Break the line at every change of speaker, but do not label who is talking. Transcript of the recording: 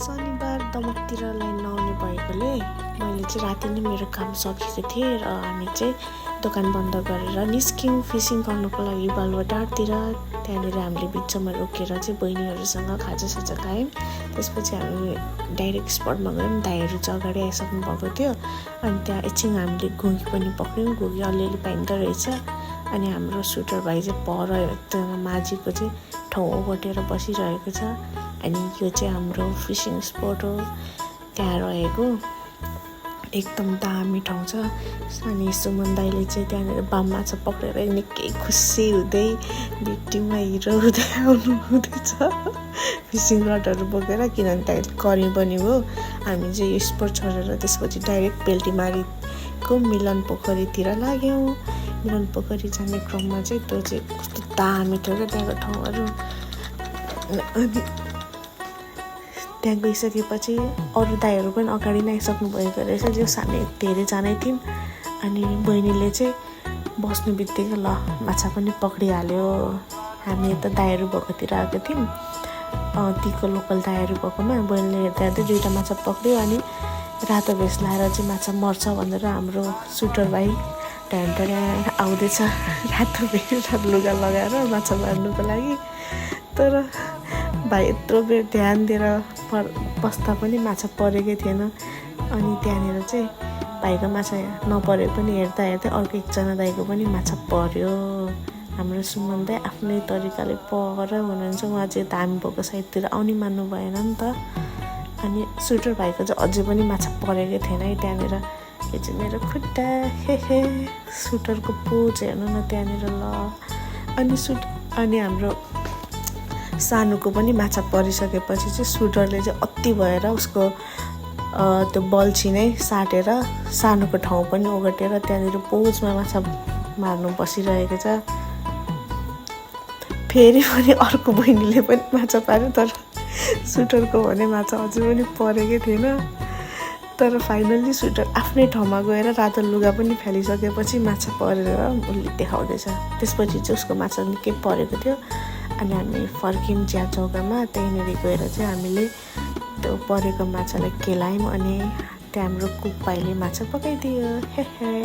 शनिबार दमकतिर लाइन नआउने भएकोले मैले चाहिँ राति नै मेरो काम सकेको थिएँ र हामी चाहिँ दोकान बन्द गरेर निस्क्यौँ फिसिङ गर्नको लागि बालुवाटारतिर। त्यहाँनिर हामीले बिचमा रोकेर चाहिँ बहिनीहरूसँग खाजासाजा खायौँ। त्यसपछि हामी डाइरेक्ट स्पटमा गयौँ। दाइहरू चाहिँ अगाडि आइसक्नु भएको थियो। अनि त्यहाँ एकछिन हामीले घुगी पनि पक्रियौँ। घुगी अलिअलि पाइँदो रहेछ। अनि हाम्रो सुटर भाइ चाहिँ पर एकदम माझीको चाहिँ ठाउँ ओगटेर बसिरहेको छ। अनि यो चाहिँ हाम्रो फिसिङ स्पट हो। त्यहाँ रहेको एकदम दामी ठाउँ छ। अनि सुमन दाइले चाहिँ त्यहाँनिर बाम माछा पक्रेर निकै खुसी हुँदै भिट्टीमा हिरो हुँदै आउनु हुँदैछ फिसिङ रडहरू बोकेर। किनभने त्यहाँ करी पनि हो। हामी चाहिँ यो स्पट छोडेर त्यसपछि डाइरेक्ट बेल्टीमारीको मिलन पोखरीतिर लाग्यौँ। मिलन पोखरी जाने क्रममा चाहिँ त्यो चाहिँ कस्तो दामी थियो क्या त्यहाँको ठाउँहरू। अनि त्यहाँ गइसकेपछि अरू दाइहरू पनि अगाडि नै आइसक्नु भएको रहेछ। जो हामी धेरैजनै थियौँ। अनि बहिनीले चाहिँ बस्नु बित्तिकै ल माछा पनि पक्रिहाल्यो। हामी यता दाइहरू भएकोतिर आएको थियौँ। तीको लोकल दाइहरू भएकोमा बहिनीले हेर्दा हेर्दै 2टा माछा पक्रियो। अनि रातो भेष लाएर चाहिँ माछा मर्छ भनेर हाम्रो सुटर भाइ ढ्यान्टडा आउँदैछ रातो भेष लुगा लगाएर माछा मार्नुको लागि। तर भाइ यत्रो बेर ध्यान दिएर बस्दा पनि माछा परेकै थिएन। अनि त्यहाँनिर चाहिँ भाइको माछा नपरे पनि हेर्दा हेर्दै अर्को एकजना दाइको पनि माछा पर्यो। हाम्रो सुमन दाइ आफ्नै तरिकाले पर हुनुहुन्छ। उहाँ चाहिँ धामी भएको साइडतिर आउनै मान्नु भएन नि त। अनि सुटर भाइको चाहिँ अझै पनि माछा परेकै थिएन है त्यहाँनिर। यो चाहिँ मेरो खुट्टा हे सुटरको पोज हेर्नु न त्यहाँनिर ल। अनि हाम्रो सानुको पनि माछा परिसकेपछि चाहिँ सुटरले चाहिँ अति भएर उसको त्यो बल्छी नै साटेर सानुको ठाउँ पनि ओगटेर त्यहाँनिर पोजमा माछा मार्नु बसिरहेको छ। फेरि पनि अर्को बहिनीले पनि माछा पार्यो। तर सुटरको भने माछा अझै पनि परेकै थिएन। तर फाइनल्ली सुटर आफ्नै ठाउँमा गएर रातो लुगा पनि फालिसकेपछि माछा परेर उसले देखाउँदैछ। त्यसपछि चाहिँ उसको माछा निकै परेको थियो। अनि हामी फर्क्यौँ चिया चौकामा। त्यहीँनिर गएर चाहिँ हामीले त्यो परेको माछालाई केलायौँ। अनि त्यहाँ हाम्रो कुक भाइले माछा पकाइदियो हे